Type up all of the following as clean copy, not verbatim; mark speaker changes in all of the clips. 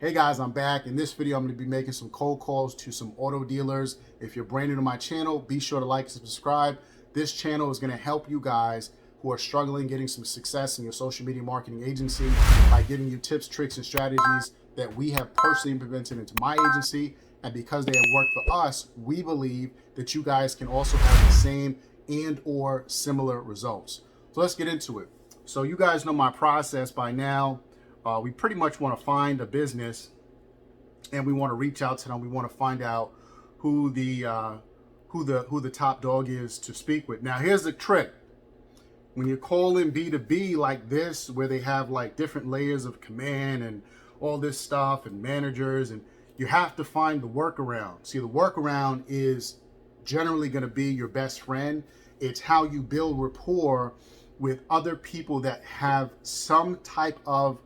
Speaker 1: Hey guys, I'm back. In this video, I'm going to be making some cold calls to some auto dealers. If you're brand new to my channel, be sure to like and subscribe. This channel is going to help you guys who are struggling getting some success in your social media marketing agency by giving you tips, tricks, and strategies that we have personally implemented into my agency. And because they have worked for us, we believe that you guys can also have the same and or similar results. So let's get into it. So you guys know my process by now. We pretty much want to find a business and we want to reach out to them. We want to find out who the top dog is to speak with. Now here's the trick. When you're calling B2B like this, where they have like different layers of command and all this stuff and managers, and you have to find the workaround. See, the workaround is generally going to be your best friend. It's how you build rapport with other people that have some type of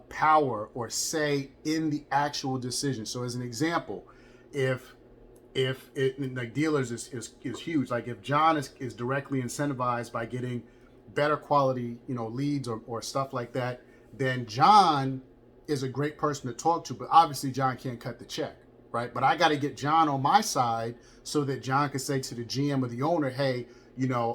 Speaker 1: power or say in the actual decision. So as an example, if like dealers is huge, like if John is directly incentivized by getting better quality, leads or stuff like that, then John is a great person to talk to, but obviously John can't cut the check, right? But I got to get John on my side so that John can say to the GM or the owner, hey,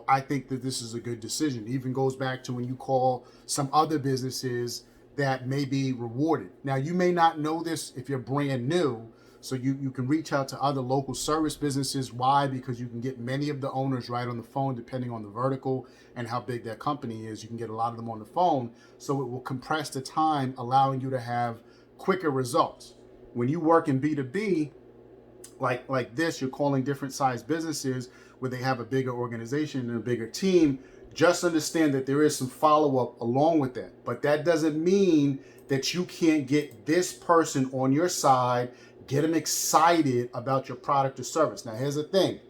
Speaker 1: I think that this is a good decision. It even goes back to when you call some other businesses that may be rewarded. Now, you may not know this if you're brand new, so you can reach out to other local service businesses. Why? Because you can get many of the owners right on the phone, depending on the vertical and how big that company is. You can get a lot of them on the phone, so it will compress the time, allowing you to have quicker results. When you work in B2B, like this, you're calling different size businesses where they have a bigger organization and a bigger team. Just understand that there is some follow-up along with that. But that doesn't mean that you can't get this person on your side, get them excited about your product or service. Now, here's the thing.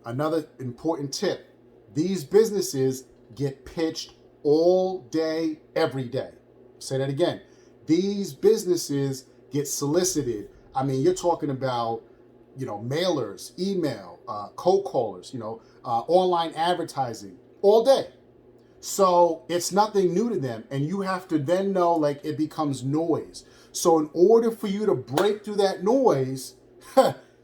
Speaker 1: Another important tip. These businesses get pitched all day, every day. Say that again. These businesses get solicited. I mean, you're talking about mailers, email, cold callers, online advertising all day. So it's nothing new to them. And you have to then know, like, it becomes noise. So in order for you to break through that noise,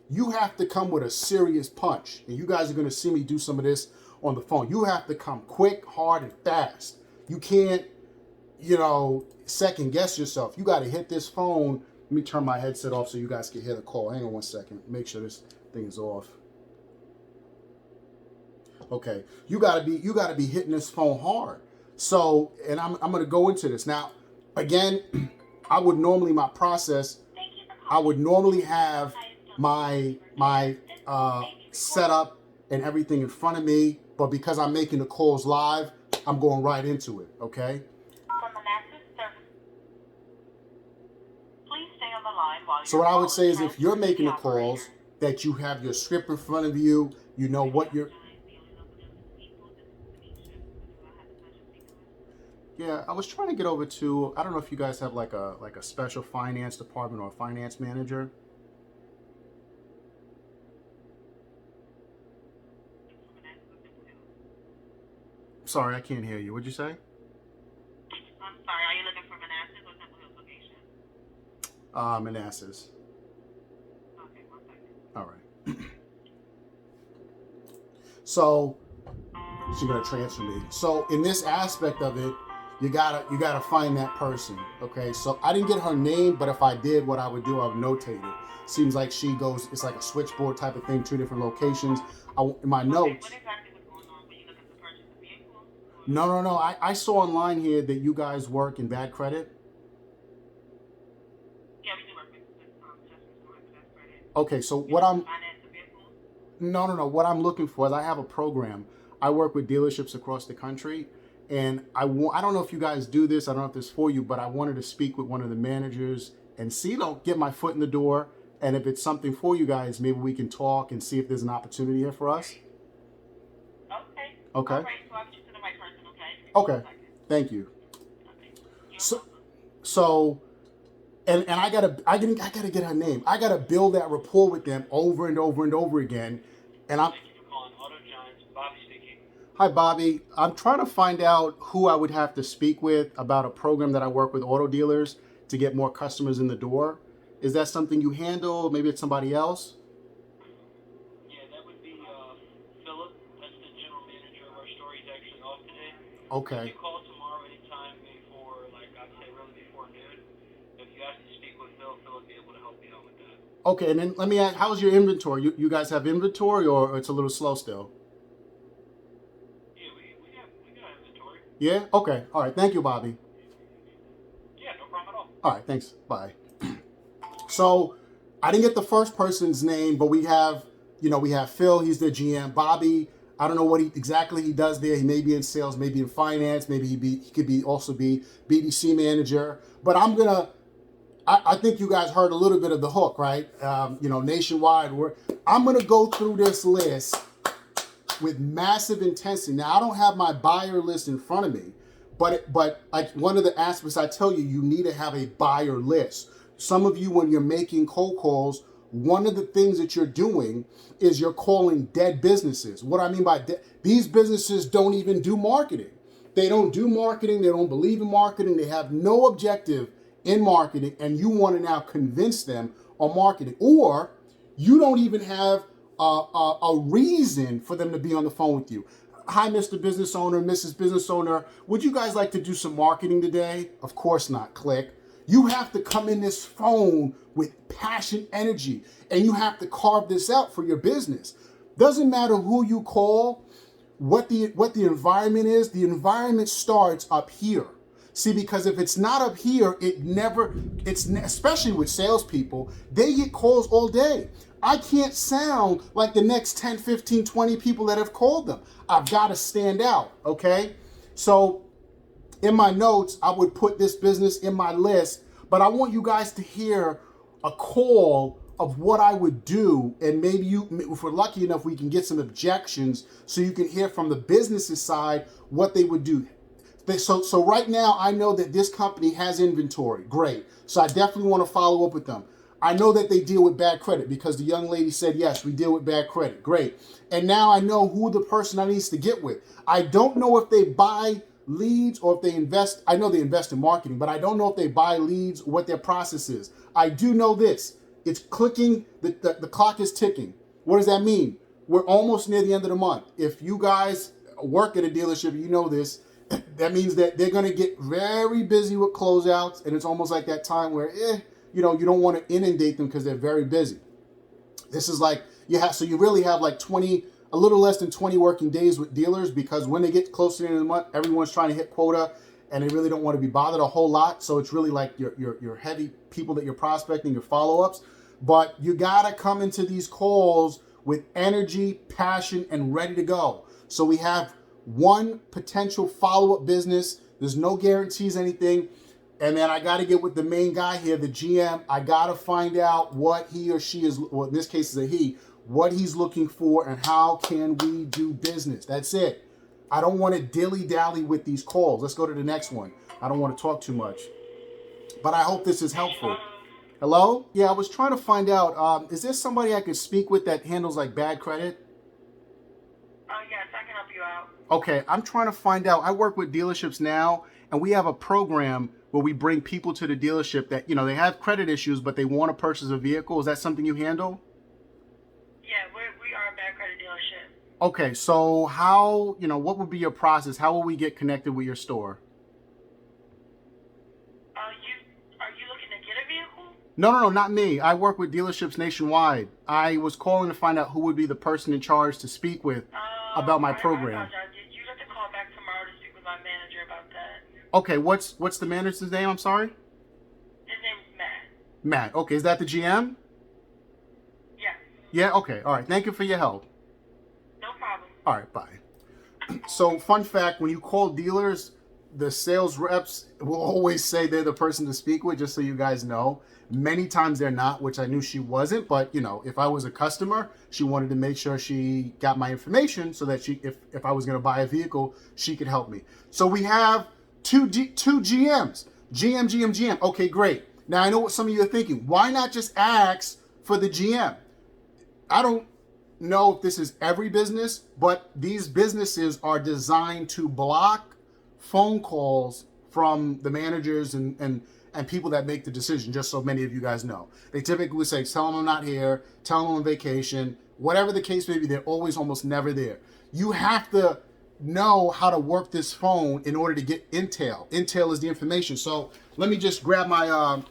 Speaker 1: you have to come with a serious punch. And you guys are going to see me do some of this on the phone. You have to come quick, hard, and fast. You can't, second guess yourself. You got to hit this phone. Let me turn my headset off so you guys can hear the call. Hang on one second. Make sure this thing is off. Okay, you gotta be hitting this phone hard. So, and I'm gonna go into this now. Again, I would normally have my setup and everything in front of me, but because I'm making the calls live, I'm going right into it. Okay. So what I would say is, if you're making the calls, that you have your script in front of you, you know what you're. Yeah, I was trying to get over to, I don't know if you guys have like a special finance department or a finance manager. Sorry, I can't hear you. What'd you say?
Speaker 2: I'm sorry, are you looking for Manassas or Temple Hills location?
Speaker 1: Manassas.
Speaker 2: Okay, 1 second.
Speaker 1: All right. So she's gonna transfer me. So in this aspect of it, you gotta find that person. Okay. So I didn't get her name, but if I did, what I would do, I would notate it. Seems like she goes. It's like a switchboard type of thing, 2 different locations. In my notes.
Speaker 2: What exactly was going on? Were you looking to purchase a vehicle?
Speaker 1: No. I saw online here that you guys work in bad credit.
Speaker 2: Yeah, we do work with customers who have bad credit.
Speaker 1: Okay, so what I'm.
Speaker 2: Finance a vehicle?
Speaker 1: No. What I'm looking for is, I have a program. I work with dealerships across the country, and I don't know if you guys do this. I don't know if this is for you, but I wanted to speak with one of the managers and get my foot in the door. And if it's something for you guys, maybe we can talk and see if there's an opportunity here for us.
Speaker 2: Okay.
Speaker 1: Okay.
Speaker 2: All right, so I'll get you to the right person, okay?
Speaker 1: Okay. Thank you.
Speaker 2: Okay.
Speaker 1: So, and I gotta get her name. I gotta build that rapport with them over and over and over again. And I'm.
Speaker 2: Thank you for calling Auto Giants. Bobby speaking.
Speaker 1: Hi, Bobby. I'm trying to find out who I would have to speak with about a program that I work with auto dealers. to get more customers in the door. Is that something you handle? Maybe it's somebody else?
Speaker 3: Yeah, that would be Philip. That's the general manager of our store. He's actually off today.
Speaker 1: Okay.
Speaker 3: If you call tomorrow anytime before, like I'd say really before noon, if you ask to speak with Phil, Phil would be able to help you out with that.
Speaker 1: Okay, and then let me ask, how's your inventory? You guys have inventory, or it's a little slow still?
Speaker 3: Yeah, we got inventory.
Speaker 1: Yeah? Okay. All right. Thank you, Bobby.
Speaker 3: Yeah, no problem at all.
Speaker 1: All right. Thanks. Bye. So I didn't get the first person's name, but we have Phil. He's the GM. Bobby, I don't know what exactly he does there. He may be in sales, maybe in finance, maybe he could also be BDC manager. But I think you guys heard a little bit of the hook, right? Nationwide. I'm gonna go through this list with massive intensity. Now I don't have my buyer list in front of me, but like one of the aspects I tell you, you need to have a buyer list. Some of you, when you're making cold calls, one of the things that you're doing is you're calling dead businesses. What I mean by these businesses don't even do marketing. They don't do marketing. They don't believe in marketing. They have no objective in marketing, and you want to now convince them on marketing. Or you don't even have a reason for them to be on the phone with you. Hi, Mr. Business Owner, Mrs. Business Owner. Would you guys like to do some marketing today? Of course not. Click. You have to come in this phone with passion, energy, and you have to carve this out for your business. Doesn't matter who you call, what the environment is. The environment starts up here. See, because if it's not up here, especially with salespeople, they get calls all day. I can't sound like the next 10, 15, 20 people that have called them. I've got to stand out, okay? So in my notes, I would put this business in my list, but I want you guys to hear a call of what I would do, and maybe if we're lucky enough, we can get some objections so you can hear from the business's side what they would do. So right now, I know that this company has inventory. Great. So I definitely want to follow up with them. I know that they deal with bad credit because the young lady said, yes, we deal with bad credit. Great. And now I know who the person I need to get with. I don't know if they buy leads or if they invest. I know they invest in marketing, but I don't know if they buy leads or what their process is. I do know this. It's clicking. The clock is ticking. What does that mean? We're almost near the end of the month. If you guys work at a dealership, you know this. That means that they're going to get very busy with closeouts, and it's almost like that time where, you don't want to inundate them because they're very busy. This is like, so you really have like a little less than 20 working days with dealers, because when they get close to the end of the month, everyone's trying to hit quota, and they really don't want to be bothered a whole lot. So it's really like your heavy people that you're prospecting, your follow-ups. But you got to come into these calls with energy, passion, and ready to go. So we have one potential follow-up business. There's no guarantees, anything. And then I got to get with the main guy here, the GM. I got to find out what he or she is, well, in this case is a he, what he's looking for and how can we do business. That's it. I don't want to dilly-dally with these calls. Let's go to the next one. I don't want to talk too much. But I hope this is helpful. Hello? Yeah, I was trying to find out, is there somebody I could speak with that handles like bad credit?
Speaker 2: Yes, I can help you out.
Speaker 1: Okay, I'm trying to find out. I work with dealerships now, and we have a program where we bring people to the dealership that, they have credit issues, but they want to purchase a vehicle. Is that something you handle?
Speaker 2: Yeah, we are a bad credit dealership.
Speaker 1: Okay, so how, what would be your process? How will we get connected with your store?
Speaker 2: Are you looking to get a vehicle?
Speaker 1: No, not me. I work with dealerships nationwide. I was calling to find out who would be the person in charge to speak with about my program.
Speaker 2: I apologize. You have to call back tomorrow to speak with my manager about that.
Speaker 1: Okay, what's the manager's name? I'm sorry?
Speaker 2: His name's Matt.
Speaker 1: Matt. Okay, is that the GM?
Speaker 2: Yeah.
Speaker 1: Yeah, okay. All right. Thank you for your help.
Speaker 2: No problem.
Speaker 1: All right, bye. So, fun fact, when you call dealers, the sales reps will always say they're the person to speak with, just so you guys know. Many times they're not, which I knew she wasn't, but if I was a customer, she wanted to make sure she got my information so that if I was going to buy a vehicle, she could help me. So we have two GMs, GM. Okay, great. Now I know what some of you are thinking. Why not just ask for the GM? I don't know if this is every business, but these businesses are designed to block phone calls from the managers and and people that make the decision, just so many of you guys know. They typically would say, tell them I'm not here, tell them I'm on vacation, whatever the case may be, they're always almost never there. You have to know how to work this phone in order to get intel. Intel is the information. So let me just grab my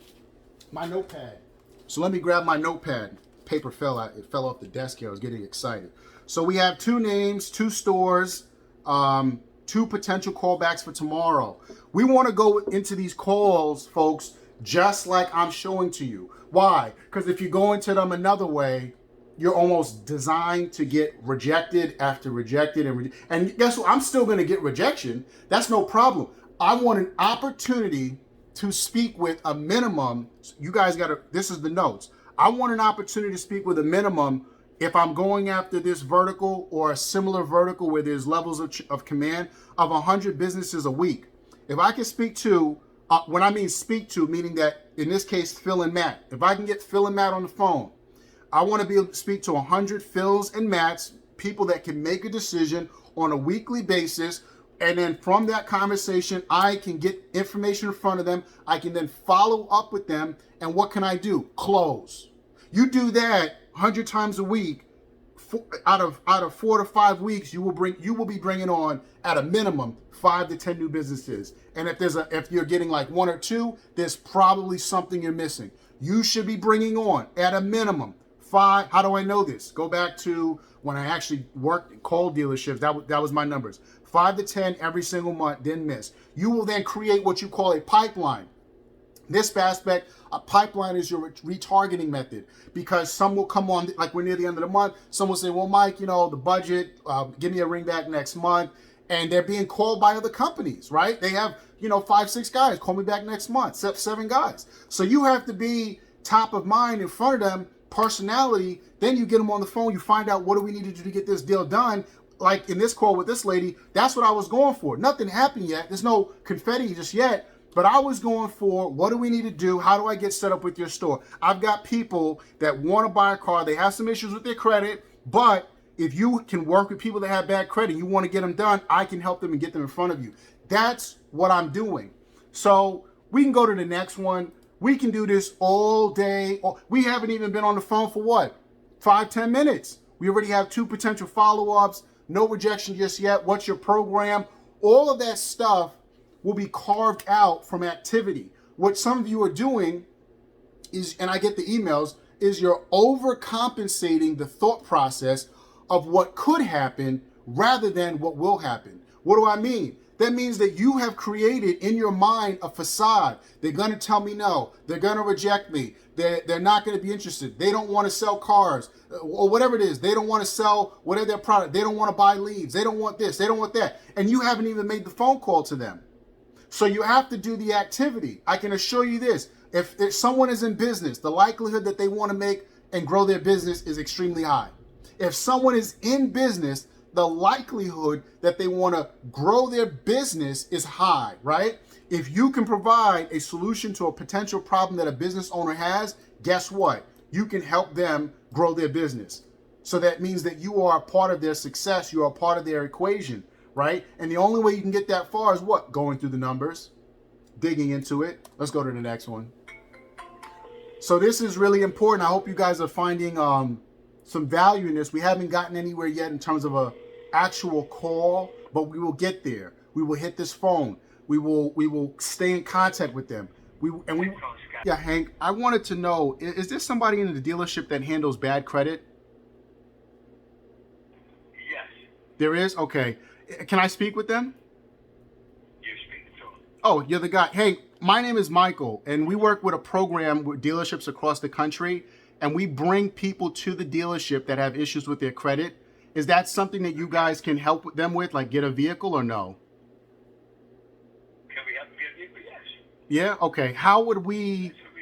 Speaker 1: my notepad. So let me grab my notepad. Paper fell out. It fell off the desk here. I was getting excited. So we have 2 names, 2 stores, 2 potential callbacks for tomorrow. We want to go into these calls, folks, just like I'm showing to you. Why? Because if you go into them another way, you're almost designed to get rejected after rejected. And guess what? I'm still going to get rejection. That's no problem. I want an opportunity to speak with a minimum. You guys got to, this is the notes. I want an opportunity to speak with a minimum if I'm going after this vertical or a similar vertical where there's levels of command of 100 businesses a week. If I can speak to, when I mean speak to, meaning that in this case, Phil and Matt. If I can get Phil and Matt on the phone, I want to be able to speak to 100 Phils and Matts, people that can make a decision on a weekly basis. And then from that conversation, I can get information in front of them. I can then follow up with them. And what can I do? Close. You do that 100 times a week. Out of 4 to 5 weeks, you will be bringing on at a minimum 5 to 10 new businesses. And if you're getting like 1 or 2, there's probably something you're missing. You should be bringing on at a minimum 5. How do I know this? Go back to when I actually worked in coal dealerships. That was my numbers. 5 to 10 every single month, didn't miss. You will then create what you call a pipeline. This aspect, a pipeline is your retargeting method, because some will come on, like we're near the end of the month, some will say, well, Mike, the budget, give me a ring back next month. And they're being called by other companies, right? They have, 5, 6 guys, call me back next month, 7 guys. So you have to be top of mind in front of them, personality. Then you get them on the phone, you find out what do we need to do to get this deal done. Like in this call with this lady, that's what I was going for. Nothing happened yet. There's no confetti just yet. But I was going for, what do we need to do? How do I get set up with your store? I've got people that want to buy a car. They have some issues with their credit, but if you can work with people that have bad credit, you want to get them done, I can help them and get them in front of you. That's what I'm doing. So we can go to the next one. We can do this all day. We haven't even been on the phone for what? 5, 10 minutes. We already have 2 potential follow-ups. No rejection just yet. What's your program? All of that stuff will be carved out from activity. What some of you are doing is, and I get the emails, is you're overcompensating the thought process of what could happen rather than what will happen. What do I mean? That means that you have created in your mind a facade. They're going to tell me no. They're going to reject me. They're not going to be interested. They don't want to sell cars or whatever it is. They don't want to sell whatever their product. They don't want to buy leads. They don't want this. They don't want that. And you haven't even made the phone call to them. So you have to do the activity. I can assure you this. If someone is in business, the likelihood that they want to make and grow their business is extremely high. If someone is in business, the likelihood that they want to grow their business is high, right? If you can provide a solution to a potential problem that a business owner has, guess what? You can help them grow their business. So that means that you are a part of their success. You are a part of their equation, right? And the only way you can get that far is what? Going through the numbers, digging into it. Let's go to the next one. So this is really important. I hope you guys are finding some value in this. We haven't gotten anywhere yet in terms of a actual call, but we will get there. We will hit this phone. We will stay in contact with them. Yeah, Hank, I wanted to know, is there somebody in the dealership that handles bad credit?
Speaker 3: Yes.
Speaker 1: There is? Okay. Can I speak with them?
Speaker 3: You're speaking to him.
Speaker 1: Oh, you're the guy. Hey, my name is Michael, and we work with a program with dealerships across the country, and we bring people to the dealership that have issues with their credit. Is that something that you guys can help them with, like get a vehicle or no?
Speaker 3: Can we help you get a vehicle? Yes.
Speaker 1: Yeah? Okay. How would we,
Speaker 3: That's what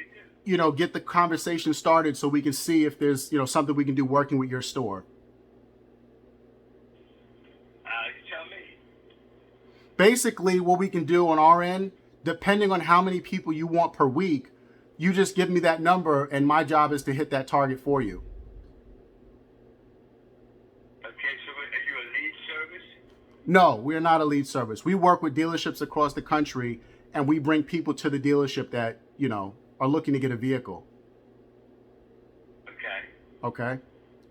Speaker 3: we do.
Speaker 1: get the conversation started so we can see if there's, something we can do working with your store?
Speaker 3: You tell me.
Speaker 1: Basically, what we can do on our end, depending on how many people you want per week, you just give me that number, and my job is to hit that target for you.
Speaker 3: Okay, so are you a lead service?
Speaker 1: No, we're not a lead service. We work with dealerships across the country, and we bring people to the dealership that, you know, are looking to get a vehicle.
Speaker 4: Okay.
Speaker 1: Okay.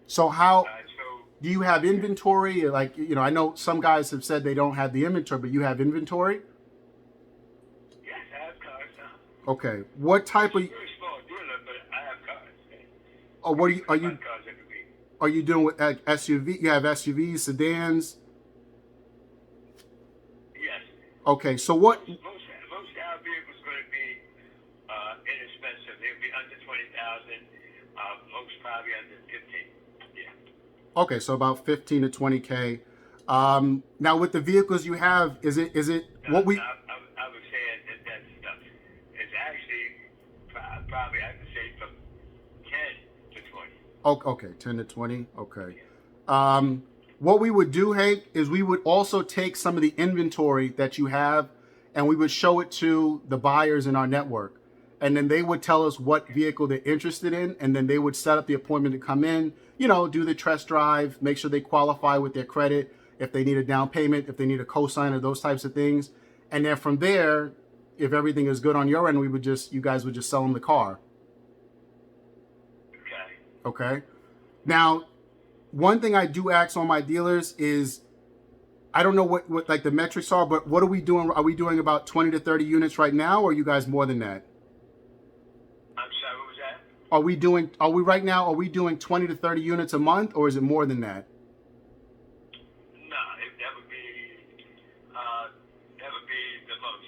Speaker 1: So how
Speaker 4: So
Speaker 1: do you have inventory? Like, you know, I know some guys have said they don't have the inventory, but you have inventory?
Speaker 4: yes, I have cars now.
Speaker 1: Okay. What type of,
Speaker 4: It's a very small dealer, but I have cars.
Speaker 1: or what are you,
Speaker 4: Five cars every week.
Speaker 1: are you doing with SUV? You have SUVs, sedans?
Speaker 4: Yes.
Speaker 1: Okay. So what,
Speaker 4: Most of our vehicles going to be inexpensive. They'll be under 20,000. Most probably under 15. Yeah.
Speaker 1: okay. So about 15 to 20K. Now with the vehicles you have, is it what we,
Speaker 4: I would say that's stuff. It's actually probably I could say from 10 to 20.
Speaker 1: oh, okay, 10 to 20. Okay. What we would do, Hank, is we would also take some of the inventory that you have and we would show it to the buyers in our network. And then they would tell us what vehicle they're interested in. And then they would set up the appointment to come in, you know, do the test drive, make sure they qualify with their credit, if they need a down payment, if they need a cosigner, those types of things. And then from there, if everything is good on your end, you guys would just sell them the car.
Speaker 4: Okay.
Speaker 1: Okay. Now, one thing I do ask on my dealers is, I don't know what like the metrics are, but what are we doing? Are we doing about 20 to 30 units right now, or are you guys more than that?
Speaker 4: I'm sorry, what was that?
Speaker 1: Are we doing 20 to 30 units a month, or is it more than that?
Speaker 4: No, that would be the most.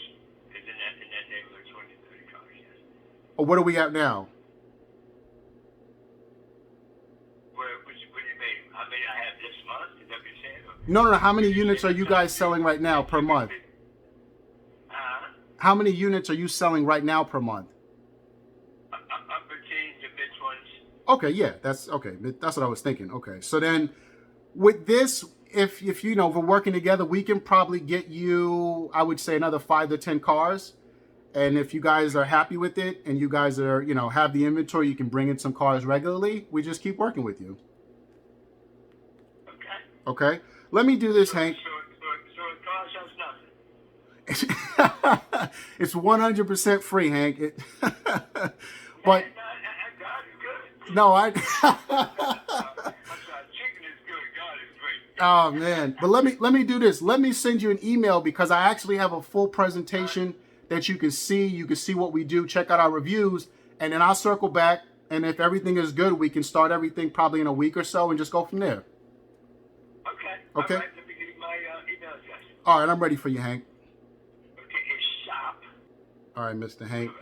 Speaker 4: It's in that neighborhood, 20 to 30 cars, yes.
Speaker 1: Or what are we at now?
Speaker 4: What do you mean? How many I have this month? Is that what you're saying?
Speaker 1: No. How many units are you guys selling right now per month? How many units are you selling right now per month?
Speaker 4: Upper teens to mid 20s.
Speaker 1: Okay, yeah, that's okay. That's what I was thinking. Okay, so then with this, if you know, if we're working together, we can probably get you, I would say, another 5 to 10 cars. And if you guys are happy with it and you guys are, you know, have the inventory, you can bring in some cars regularly. We just keep working with you.
Speaker 4: Okay.
Speaker 1: Okay. Let me do this, Hank.
Speaker 4: So it costs us nothing.
Speaker 1: It's 100% free, Hank. But
Speaker 4: God is good.
Speaker 1: no,
Speaker 4: I'm sorry, chicken is good. God is great.
Speaker 1: oh man. But let me do this. Let me send you an email because I actually have a full presentation that you can see. You can see what we do. Check out our reviews, and then I'll circle back. And if everything is good, we can start everything probably in a week or so and just go from there.
Speaker 4: Okay.
Speaker 1: Okay.
Speaker 4: All right, let me give you my email address.
Speaker 1: All right, I'm ready for you, Hank.
Speaker 4: Okay, it's shop.
Speaker 1: All right, Mr. Hank.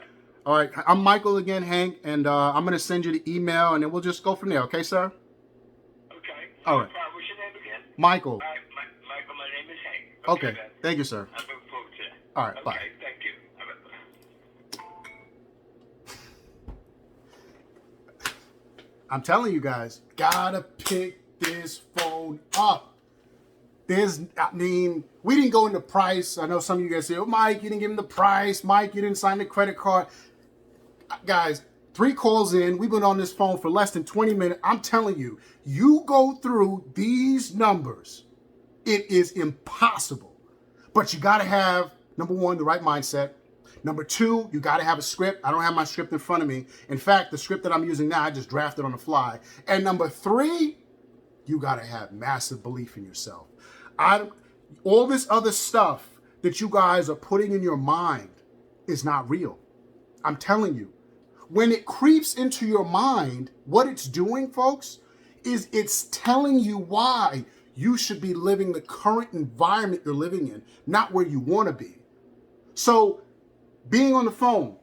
Speaker 1: All right, I'm Michael again, Hank, and I'm going to send you the email, and then we'll just go from there. Okay, sir?
Speaker 4: Okay.
Speaker 1: All right.
Speaker 4: What's your name again?
Speaker 1: Michael.
Speaker 4: All right, Michael, my name is Hank.
Speaker 1: Okay.
Speaker 4: Man.
Speaker 1: Thank you, sir.
Speaker 4: I look forward to that.
Speaker 1: All right,
Speaker 4: Okay,
Speaker 1: bye.
Speaker 4: thank you. All right, bye.
Speaker 1: I'm telling you guys, gotta pick this phone up. We didn't go into price. I know some of you guys say, oh, Mike, you didn't give him the price. Mike, you didn't sign the credit card. Guys, 3 calls in. We've been on this phone for less than 20 minutes. I'm telling you, you go through these numbers, it is impossible. But you gotta have, number 1, the right mindset. Number 2, you gotta have a script. I don't have my script in front of me. In fact, the script that I'm using now, I just drafted on the fly. And number 3, you gotta have massive belief in yourself. All this other stuff that you guys are putting in your mind is not real. I'm telling you. When it creeps into your mind, what it's doing, folks, is it's telling you why you should be living the current environment you're living in, not where you want to be. So being on the phone,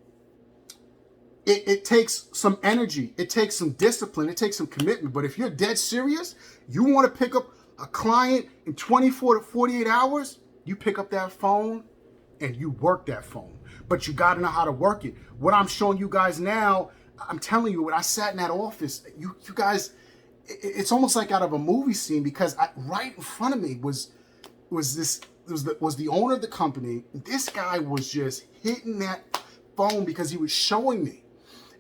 Speaker 1: it takes some energy, it takes some discipline, it takes some commitment. But if you're dead serious, you want to pick up a client in 24 to 48 hours, you pick up that phone and you work that phone. But you got to know how to work it. What I'm showing you guys now, I'm telling you, when I sat in that office, you guys, it's almost like out of a movie scene, because right in front of me was the owner of the company. This guy was just hitting that phone because he was showing me.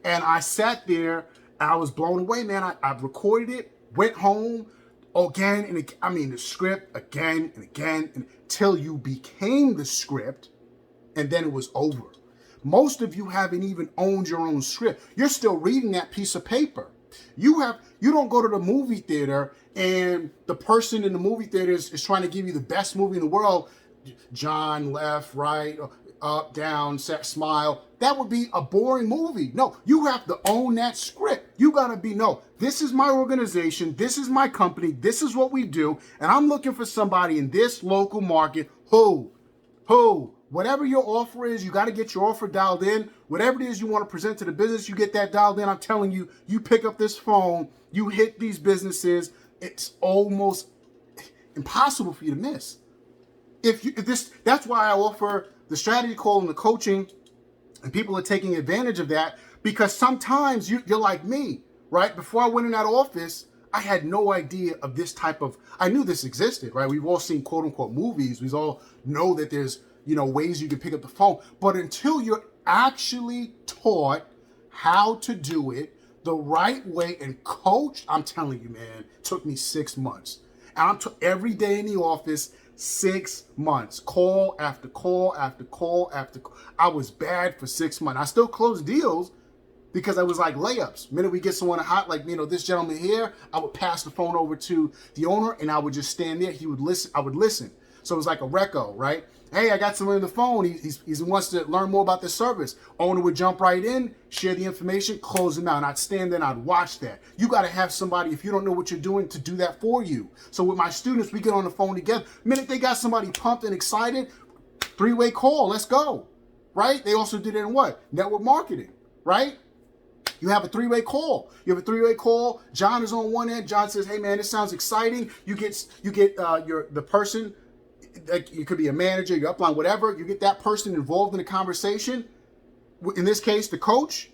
Speaker 1: And I sat there and I was blown away, man. I recorded it, went home again and again. I mean, the script again and again until you became the script. and then it was over. Most of you haven't even owned your own script. You're still reading that piece of paper. You don't go to the movie theater and the person in the movie theater is trying to give you the best movie in the world. John, left, right, up, down, set, smile. That would be a boring movie. No, you have to own that script. You gotta be, no, this is my organization, this is my company, this is what we do, and I'm looking for somebody in this local market who, whatever your offer is, you gotta get your offer dialed in. Whatever it is you wanna present to the business, you get that dialed in. I'm telling you, you pick up this phone, you hit these businesses, it's almost impossible for you to miss. That's why I offer the strategy call and the coaching, and people are taking advantage of that, because sometimes you're like me, right? Before I went in that office, I had no idea of this type of, I knew this existed, right? We've all seen quote unquote movies. We all know that there's, ways you can pick up the phone, but until you're actually taught how to do it the right way and coached, I'm telling you, man, it took me 6 months. And every day in the office, 6 months, call after call after call after call. I was bad for 6 months. I still closed deals because I was like layups. The minute we get someone hot, like, this gentleman here, I would pass the phone over to the owner and I would just stand there. He would listen. I would listen. So it was like a reco, right? Hey, I got someone on the phone. He wants to learn more about this service. Owner would jump right in, share the information, close him out. And I'd stand there and I'd watch that. You got to have somebody, if you don't know what you're doing, to do that for you. So with my students, we get on the phone together. The minute they got somebody pumped and excited, 3-way call, let's go, right? They also did it in what? Network marketing, right? You have a 3-way call. You have a 3-way call. John is on one end. John says, hey man, this sounds exciting. You get the person, like, you could be a manager, your upline, whatever. You get that person involved in the conversation. In this case, the coach.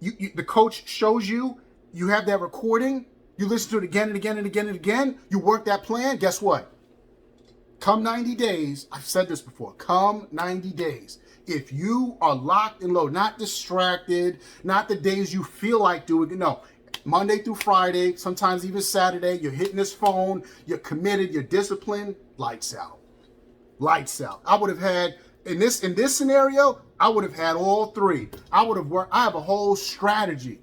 Speaker 1: The coach shows you. You have that recording. You listen to it again and again and again and again. You work that plan. Guess what? Come 90 days, I've said this before, come 90 days. If you are locked and loaded, not distracted, not the days you feel like doing it, no. Monday through Friday, sometimes even Saturday, you're hitting this phone, you're committed, you're disciplined, lights out. Lights out. I would have had, in this scenario, I would have had all three. I would have worked, I have a whole strategy.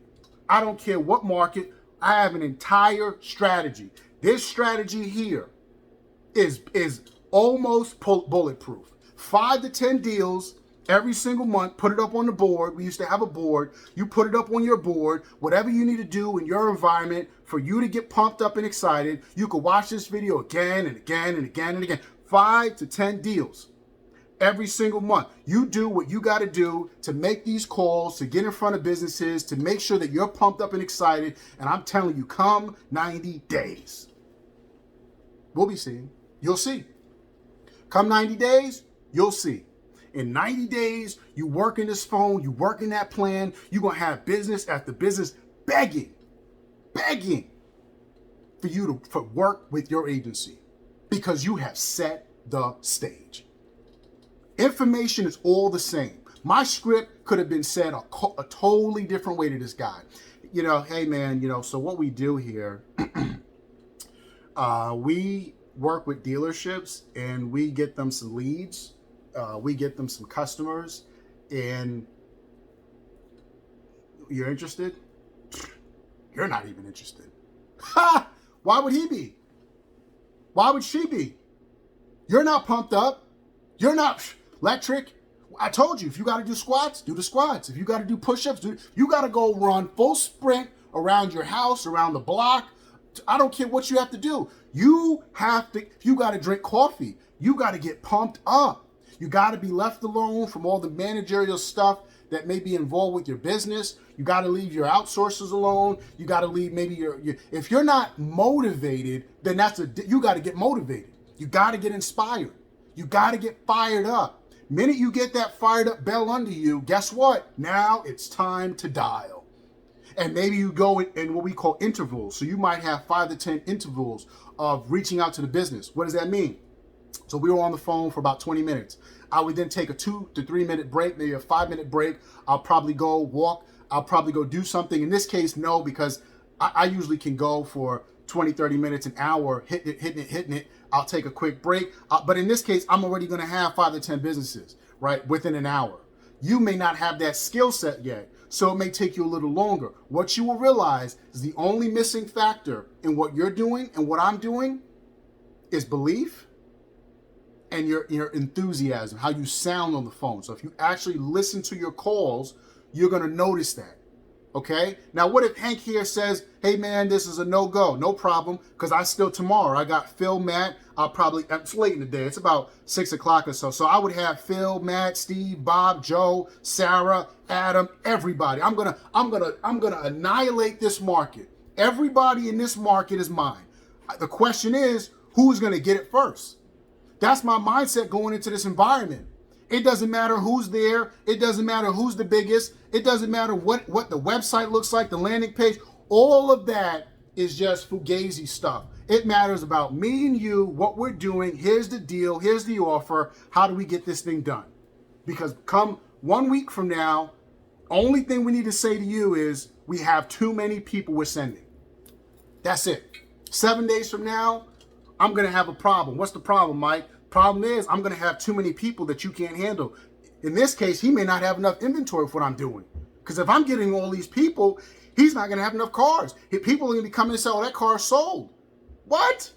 Speaker 1: I don't care what market, I have an entire strategy. This strategy here is almost bulletproof. 5 to 10 deals every single month. Put it up on the board. We used to have a board. You put it up on your board. Whatever you need to do in your environment for you to get pumped up and excited, you could watch this video again and again and again and again. 5 to 10 deals every single month. You do what you got to do to make these calls, to get in front of businesses, to make sure that you're pumped up and excited. And I'm telling you, come 90 days, we'll be seeing. You'll see. Come 90 days, you'll see. In 90 days, you work in this phone, you work in that plan, you're going to have business after business begging for you to work with your agency because you have set the stage. Information is all the same. My script could have been said a totally different way to this guy. Hey man, so what we do here, we work with dealerships and we get them some leads. We get them some customers, and you're interested? You're not even interested. Ha! Why would he be? Why would she be? You're not pumped up. You're not electric. I told you, if you got to do squats, do the squats. If you got to do push-ups, you got to go run full sprint around your house, around the block. I don't care what you have to do. You have to, if you got to drink coffee, you got to get pumped up. You got to be left alone from all the managerial stuff that may be involved with your business. You got to leave your outsourcers alone. You got to leave maybe if you're not motivated, then you got to get motivated. You got to get inspired. You got to get fired up. Minute you get that fired up bell under you, guess what? Now it's time to dial. And maybe you go in what we call intervals. So you might have 5 to 10 intervals of reaching out to the business. What does that mean? So we were on the phone for about 20 minutes. I would then take a 2 to 3 minute break, maybe a 5-minute break. I'll probably go walk. I'll probably go do something. In this case, no, because I usually can go for 20, 30 minutes, an hour, hitting it. I'll take a quick break. But in this case, I'm already going to have 5 to 10 businesses, right, within an hour. You may not have that skill set yet, so it may take you a little longer. What you will realize is the only missing factor in what you're doing and what I'm doing is belief and your enthusiasm, how you sound on the phone. So if you actually listen to your calls, you're going to notice that. Okay? Now, what if Hank here says, hey, man, this is a no-go? No problem, because I still tomorrow. I got Phil, Matt. It's late in the day. It's about 6 o'clock or so. So I would have Phil, Matt, Steve, Bob, Joe, Sarah, Adam, everybody. I'm gonna annihilate this market. Everybody in this market is mine. The question is, who's going to get it first? That's my mindset going into this environment. It doesn't matter who's there. It doesn't matter who's the biggest. It doesn't matter what the website looks like, the landing page. All of that is just fugazi stuff. It matters about me and you, what we're doing. Here's the deal. Here's the offer. How do we get this thing done? Because come 1 week from now, only thing we need to say to you is we have too many people we're sending. That's it. 7 days from now, I'm going to have a problem. What's the problem, Mike? Problem is, I'm going to have too many people that you can't handle. In this case, he may not have enough inventory for what I'm doing. Because if I'm getting all these people, he's not going to have enough cars. People are going to be coming and say, oh, that car's sold. What?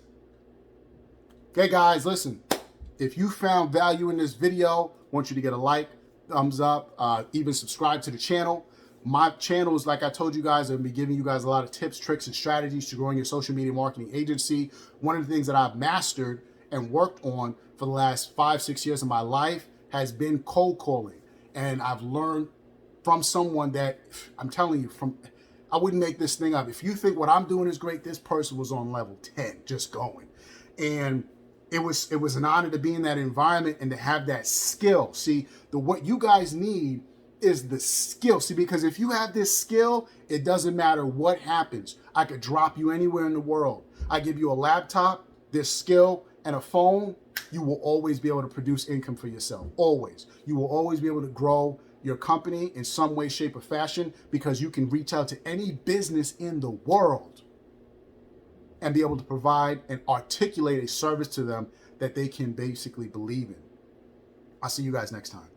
Speaker 1: Okay, guys, listen. If you found value in this video, I want you to get a like, thumbs up, even subscribe to the channel. My channel is, like I told you guys, I'm going to be giving you guys a lot of tips, tricks, and strategies to growing your social media marketing agency. One of the things that I've mastered and worked on for the last 5-6 years of my life has been cold calling. And I've learned from someone that, I'm telling you, I wouldn't make this thing up. If you think what I'm doing is great, this person was on level 10, just going. And it was an honor to be in that environment and to have that skill. See, what you guys need is the skill. See, because if you have this skill, it doesn't matter what happens. I could drop you anywhere in the world. I give you a laptop, this skill, and a phone, you will always be able to produce income for yourself. Always. You will always be able to grow your company in some way, shape, or fashion because you can reach out to any business in the world and be able to provide and articulate a service to them that they can basically believe in. I'll see you guys next time.